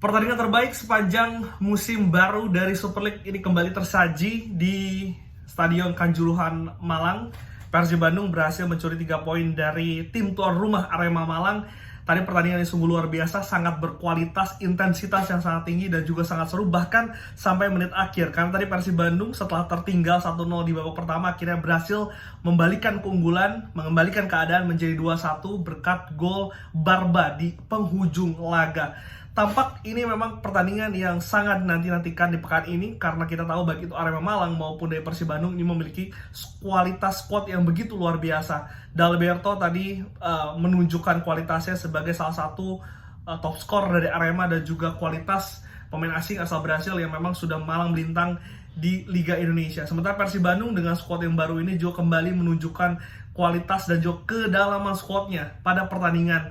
Pertandingan terbaik sepanjang musim baru dari Super League ini kembali tersaji di Stadion Kanjuruhan Malang. Persib Bandung berhasil mencuri 3 poin dari tim tuan rumah Arema Malang. Tadi pertandingan yang sungguh luar biasa, sangat berkualitas, intensitas yang sangat tinggi dan juga sangat seru bahkan sampai menit akhir. Karena tadi Persib Bandung setelah tertinggal 1-0 di babak pertama akhirnya berhasil membalikan keunggulan, mengembalikan keadaan menjadi 2-1 berkat gol Barba di penghujung laga. Tampak ini memang pertandingan yang sangat dinanti-nantikan di pekan ini karena kita tahu baik itu Arema Malang maupun dari Persib Bandung ini memiliki kualitas squad yang begitu luar biasa. Dalberto tadi menunjukkan kualitasnya sebagai salah satu top skor dari Arema dan juga kualitas pemain asing asal Brasil yang memang sudah malang melintang di Liga Indonesia. Sementara Persib Bandung dengan squad yang baru ini juga kembali menunjukkan kualitas dan juga kedalaman squadnya pada pertandingan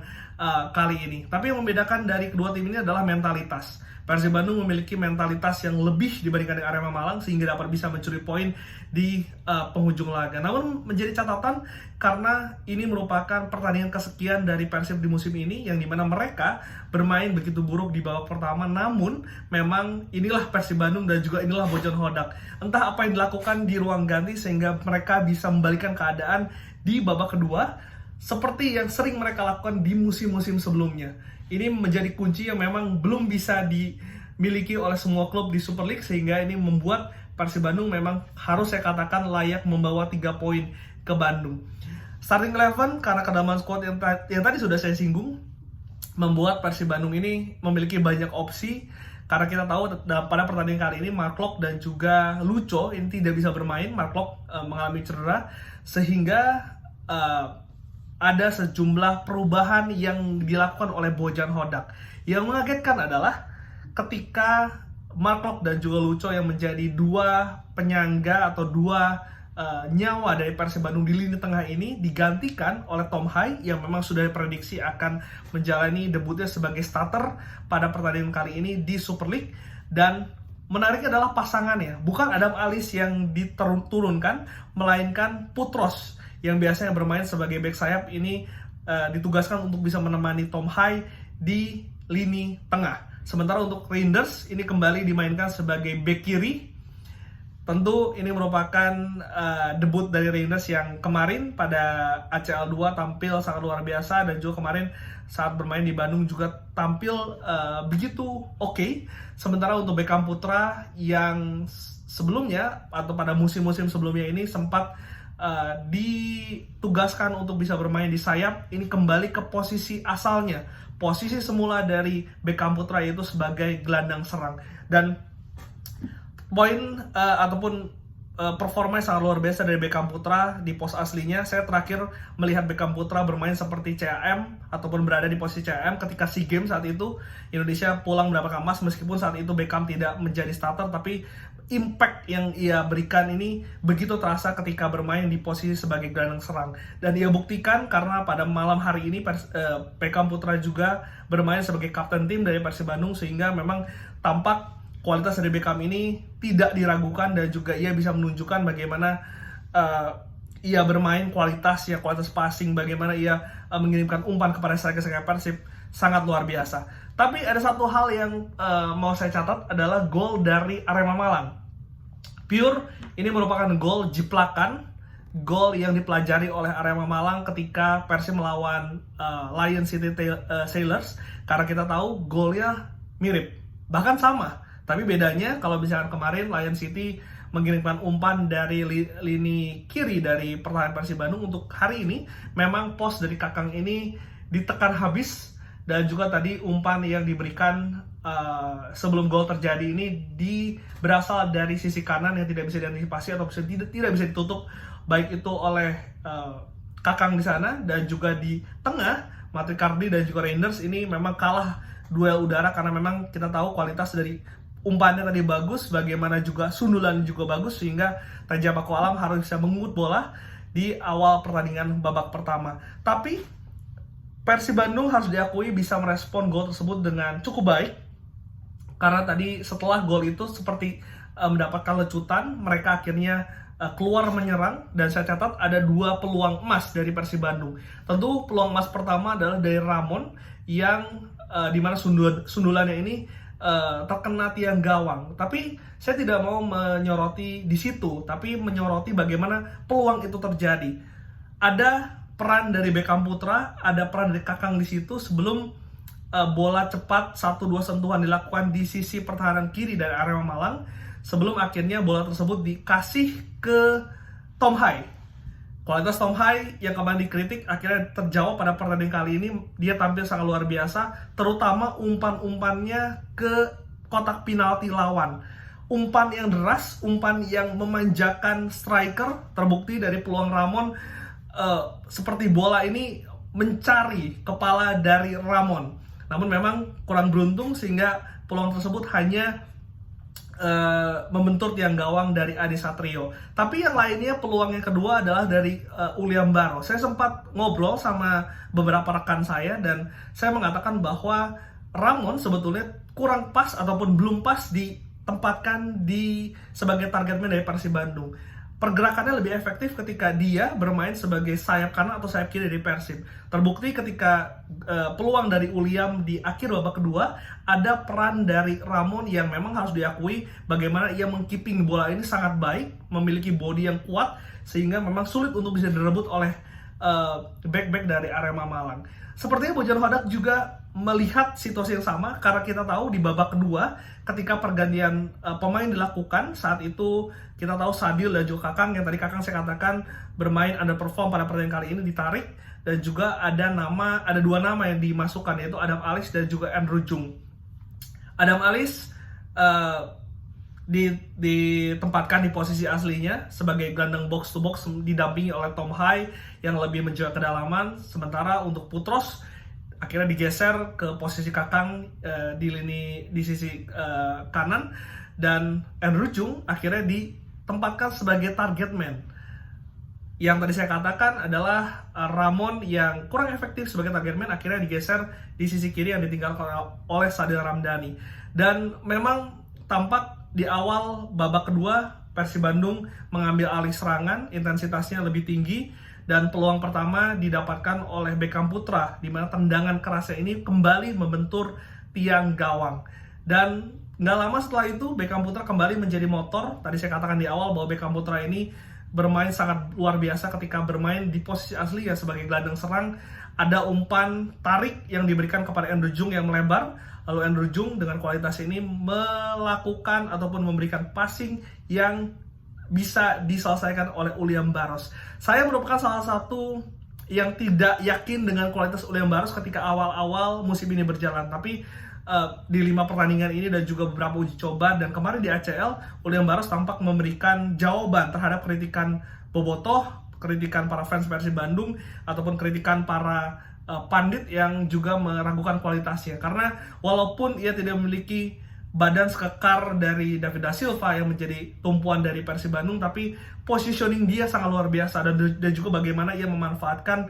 kali ini. Tapi yang membedakan dari kedua tim ini adalah mentalitas. Persib Bandung memiliki mentalitas yang lebih dibandingkan dengan Arema Malang sehingga dapat bisa mencuri poin di penghujung laga. Namun menjadi catatan karena ini merupakan pertandingan kesekian dari Persib di musim ini yang dimana mereka bermain begitu buruk di babak pertama. Namun memang inilah Persib Bandung dan juga inilah Bojan Hodak. Entah apa yang dilakukan di ruang ganti sehingga mereka bisa membalikan keadaan di babak kedua seperti yang sering mereka lakukan di musim-musim sebelumnya. Ini menjadi kunci yang memang belum bisa dimiliki oleh semua klub di Super League sehingga ini membuat Persib Bandung memang harus saya katakan layak membawa 3 poin ke Bandung. Starting 11 karena kedalaman squad yang tadi sudah saya singgung membuat Persib Bandung ini memiliki banyak opsi karena kita tahu pada pertandingan kali ini Mark Locke dan juga Lucho ini tidak bisa bermain. Mark Locke mengalami cedera sehingga ada sejumlah perubahan yang dilakukan oleh Bojan Hodak. Yang mengagetkan adalah ketika Mark Locke dan juga Lucho yang menjadi dua penyangga atau dua nyawa dari Persib Bandung di lini tengah ini digantikan oleh Tom Hai yang memang sudah diprediksi akan menjalani debutnya sebagai starter pada pertandingan kali ini di Super League. Dan menarik adalah pasangannya, bukan Adam Alis yang diturunkan, melainkan Putros yang biasanya bermain sebagai back sayap ini ditugaskan untuk bisa menemani Tom Hai di lini tengah. Sementara untuk Reinders ini kembali dimainkan sebagai back kiri. Tentu ini merupakan debut dari Reinders yang kemarin pada ACL 2 tampil sangat luar biasa dan juga kemarin saat bermain di Bandung juga tampil begitu oke. Sementara untuk Beckham Putra yang sebelumnya atau pada musim-musim sebelumnya ini sempat ditugaskan untuk bisa bermain di sayap, ini kembali ke posisi asalnya, posisi semula dari Beckham Putra yaitu sebagai gelandang serang. Dan poin ataupun performa yang sangat luar biasa dari Beckham Putra di pos aslinya. Saya terakhir melihat Beckham Putra bermain seperti CAM ataupun berada di posisi CAM ketika SEA Games saat itu Indonesia pulang mendapatkan emas, meskipun saat itu Beckham tidak menjadi starter, tapi impact yang ia berikan ini begitu terasa ketika bermain di posisi sebagai gelandang serang. Dan ia buktikan karena pada malam hari ini Beckham Putra juga bermain sebagai kapten tim dari Persib Bandung sehingga memang tampak kualitas dari Beckham ini tidak diragukan dan juga ia bisa menunjukkan bagaimana ia bermain, kualitasnya, kualitas passing, bagaimana ia mengirimkan umpan kepada striker-striker Persib sangat luar biasa. Tapi ada satu hal yang mau saya catat adalah gol dari Arema Malang. Pure ini merupakan gol jiplakan, gol yang dipelajari oleh Arema Malang ketika Persib melawan Lion City Sailors, karena kita tahu golnya mirip, bahkan sama. Tapi bedanya kalau misalkan kemarin Lion City mengirimkan umpan dari lini kiri dari pertahanan Persib Bandung, untuk hari ini memang pos dari Kakang ini ditekan habis. Dan juga tadi umpan yang diberikan sebelum gol terjadi ini berasal dari sisi kanan yang tidak bisa diantisipasi atau tidak bisa ditutup, baik itu oleh Kakang di sana dan juga di tengah Matrikardi dan juga Reinders. Ini memang kalah duel udara karena memang kita tahu kualitas dari umpannya tadi bagus, bagaimana juga sundulan juga bagus sehingga Raja Paku Alam harus bisa mengut bola di awal pertandingan babak pertama. Tapi Persib Bandung harus diakui bisa merespon gol tersebut dengan cukup baik karena tadi setelah gol itu seperti mendapatkan lecutan, mereka akhirnya keluar menyerang dan saya catat ada 2 peluang emas dari Persib Bandung. Tentu peluang emas pertama adalah dari Ramon yang dimana sundulannya ini terkena tiang gawang. Tapi saya tidak mau menyoroti di situ, tapi menyoroti bagaimana peluang itu terjadi. Ada peran dari Beckham Putra, ada peran dari Kakang di situ sebelum bola cepat 1-2 sentuhan dilakukan di sisi pertahanan kiri dari Arema Malang, sebelum akhirnya bola tersebut dikasih ke Tom Hai. Kualitas Tom Hai yang kemarin dikritik akhirnya terjawab pada pertandingan kali ini. Dia tampil sangat luar biasa, terutama umpan-umpannya ke kotak penalti lawan. Umpan yang deras, umpan yang memanjakan striker, terbukti dari peluang Ramon. Seperti bola ini mencari kepala dari Ramon. Namun memang kurang beruntung sehingga peluang tersebut hanya membentur tiang gawang dari Adi Satrio. Tapi yang lainnya, peluang yang kedua adalah dari Uliam Barros. Saya sempat ngobrol sama beberapa rekan saya dan saya mengatakan bahwa Ramon sebetulnya kurang pas ataupun belum pas ditempatkan sebagai target man dari Persib Bandung. Pergerakannya lebih efektif ketika dia bermain sebagai sayap kanan atau sayap kiri dari Persib. Terbukti ketika peluang dari Uliam di akhir babak kedua, ada peran dari Ramon yang memang harus diakui bagaimana ia mengkeeping bola ini sangat baik, memiliki body yang kuat, sehingga memang sulit untuk bisa direbut oleh back-back dari Arema Malang. Sepertinya Bojan Hodak juga melihat situasi yang sama, karena kita tahu di babak kedua ketika pergantian pemain dilakukan, saat itu kita tahu Sadil dan juga Kakang, yang tadi Kakang saya katakan bermain underperform pada pertandingan kali ini, ditarik, dan juga ada dua nama yang dimasukkan, yaitu Adam Alis dan juga Andrew Jung. Adam Alis ditempatkan di posisi aslinya sebagai gelandang box to box didampingi oleh Tom Hai yang lebih menjaga kedalaman, sementara untuk Putros akhirnya digeser ke posisi Kakang di sisi kanan, dan Andrew Jung akhirnya ditempatkan sebagai target man. Yang tadi saya katakan adalah Ramon yang kurang efektif sebagai target man akhirnya digeser di sisi kiri yang ditinggalkan oleh Sadil Ramdhani. Dan memang tampak di awal babak kedua Persib Bandung mengambil alih serangan, intensitasnya lebih tinggi, dan peluang pertama didapatkan oleh Beckham Putra, di mana tendangan kerasnya ini kembali membentur tiang gawang. Dan nggak lama setelah itu Beckham Putra kembali menjadi motor. Tadi saya katakan di awal bahwa Beckham Putra ini bermain sangat luar biasa ketika bermain di posisi asli ya sebagai gelandang serang. Ada umpan tarik yang diberikan kepada Andrew Jung yang melebar, lalu Andrew Jung dengan kualitas ini melakukan ataupun memberikan passing yang bisa diselesaikan oleh Uliam Barros. Saya merupakan salah satu yang tidak yakin dengan kualitas Uliam Barros ketika awal-awal musim ini berjalan, tapi di 5 pertandingan ini dan juga beberapa uji coba dan kemarin di ACL, Uliam Barros tampak memberikan jawaban terhadap kritikan Bobotoh, kritikan para fans Persib Bandung, ataupun kritikan para pandit yang juga meragukan kualitasnya. Karena walaupun ia tidak memiliki badan sekekar dari David da Silva yang menjadi tumpuan dari Persib Bandung, tapi positioning dia sangat luar biasa, dan juga bagaimana ia memanfaatkan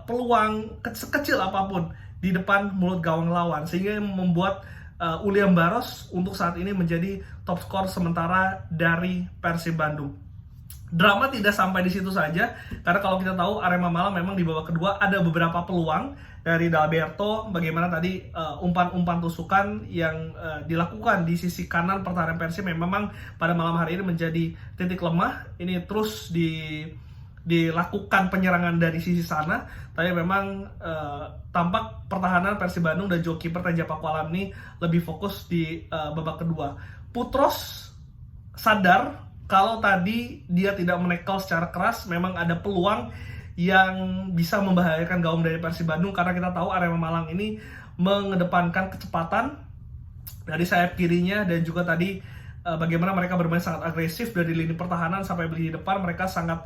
peluang sekecil apapun di depan mulut gawang lawan, sehingga membuat Uliam Barros untuk saat ini menjadi top skor sementara dari Persib Bandung. Drama tidak sampai di situ saja, karena kalau kita tahu Arema Malang memang di babak kedua ada beberapa peluang dari Dalberto, bagaimana tadi umpan-umpan tusukan yang dilakukan di sisi kanan pertahanan Persib yang memang pada malam hari ini menjadi titik lemah. Ini terus dilakukan penyerangan dari sisi sana, tapi memang tampak pertahanan Persib Bandung dan juga kiper Teja Pakualam ini lebih fokus di babak kedua. Putros sadar kalau tadi dia tidak menekel secara keras, memang ada peluang yang bisa membahayakan gawang dari Persib Bandung, karena kita tahu Arema Malang ini mengedepankan kecepatan dari sayap kirinya, dan juga tadi bagaimana mereka bermain sangat agresif dari lini pertahanan sampai lini depan. Mereka sangat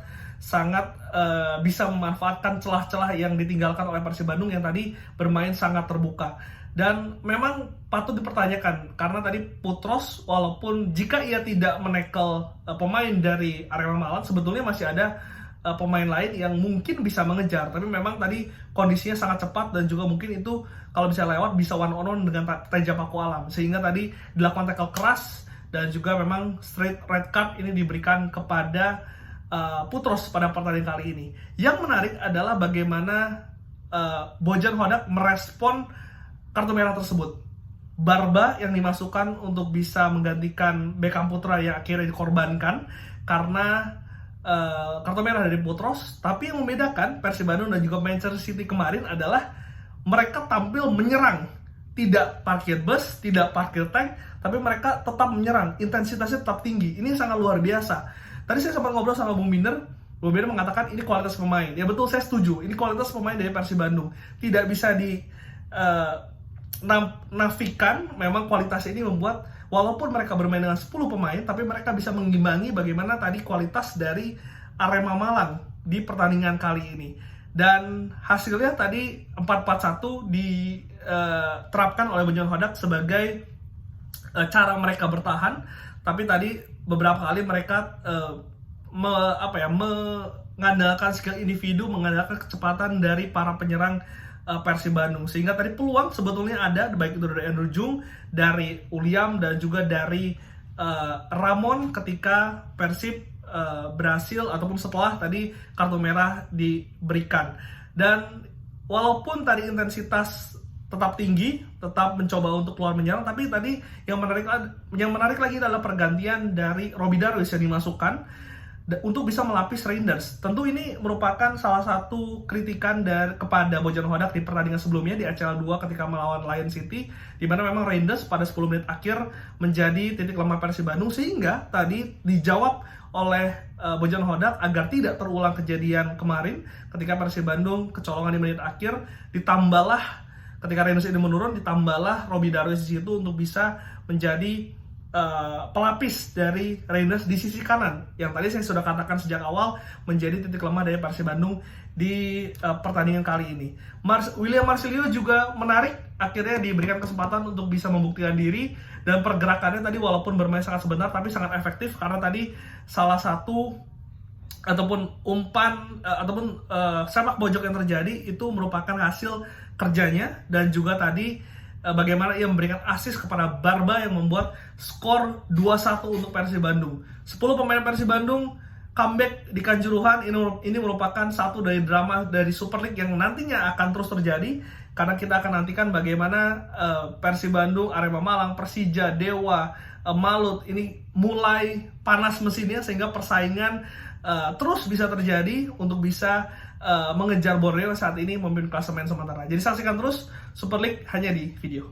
bisa memanfaatkan celah-celah yang ditinggalkan oleh Persib Bandung yang tadi bermain sangat terbuka. Dan memang patut dipertanyakan, karena tadi Putros walaupun jika ia tidak menekel pemain dari Arema Malang, sebetulnya masih ada pemain lain yang mungkin bisa mengejar, tapi memang tadi kondisinya sangat cepat dan juga mungkin itu kalau bisa lewat bisa one on one dengan Teja Pakualam, sehingga tadi dilakukan tackle keras, dan juga memang straight red card ini diberikan kepada Putros pada pertandingan kali ini. Yang menarik adalah bagaimana Bojan Hodak merespon kartu merah tersebut. Barba yang dimasukkan untuk bisa menggantikan Beckham Putra yang akhirnya dikorbankan karena kartu merah dari Butros. Tapi yang membedakan Persib Bandung dan juga Manchester City kemarin adalah mereka tampil menyerang, tidak parkir bus, tidak parkir tank, tapi mereka tetap menyerang, intensitasnya tetap tinggi. Ini sangat luar biasa. Tadi saya sempat ngobrol sama Bung Binder mengatakan ini kualitas pemain. Ya betul, saya setuju, ini kualitas pemain dari Persib Bandung. Tidak bisa di nafikan, memang kualitas ini membuat walaupun mereka bermain dengan 10 pemain, tapi mereka bisa mengimbangi bagaimana tadi kualitas dari Arema Malang di pertandingan kali ini. Dan hasilnya tadi 4-4-1 diterapkan oleh Bojan Hodak sebagai cara mereka bertahan. Tapi tadi beberapa kali mereka mengandalkan skill individu, mengandalkan kecepatan dari para penyerang Persib Bandung, sehingga tadi peluang sebetulnya ada, baik itu dari Andrew Jung, dari Uliam, dan juga dari Ramon ketika Persib berhasil ataupun setelah tadi kartu merah diberikan. Dan walaupun tadi intensitas tetap tinggi, tetap mencoba untuk keluar menyerang, tapi tadi yang menarik lagi adalah pergantian dari Robby Darwish yang dimasukkan untuk bisa melapis Reinders. Tentu ini merupakan salah satu kritikan kepada Bojan Hodak di pertandingan sebelumnya di ACL 2 ketika melawan Lion City, di mana memang Reinders pada 10 menit akhir menjadi titik lemah Persib Bandung, sehingga tadi dijawab oleh Bojan Hodak agar tidak terulang kejadian kemarin ketika Persib Bandung kecolongan di menit akhir, ditambahlah ketika Reinders ini menurun, ditambahlah Robby Darwish di situ untuk bisa menjadi pelapis dari Reinders di sisi kanan yang tadi saya sudah katakan sejak awal menjadi titik lemah dari Persib Bandung di pertandingan kali ini. William Marcellino juga menarik, akhirnya diberikan kesempatan untuk bisa membuktikan diri, dan pergerakannya tadi walaupun bermain sangat sebentar tapi sangat efektif, karena tadi salah satu ataupun umpan ataupun sepak pojok yang terjadi itu merupakan hasil kerjanya, dan juga tadi bagaimana ia memberikan assist kepada Barba yang membuat skor 2-1 untuk Persib Bandung. 10 pemain Persib Bandung comeback di Kanjuruhan. Ini merupakan satu dari drama dari Super League yang nantinya akan terus terjadi, karena kita akan nantikan bagaimana Persib Bandung, Arema Malang, Persija, Dewa, Malut ini mulai panas mesinnya, sehingga persaingan terus bisa terjadi untuk bisa mengejar Borneo saat ini memimpin klasemen sementara. Jadi saksikan terus Super League hanya di video.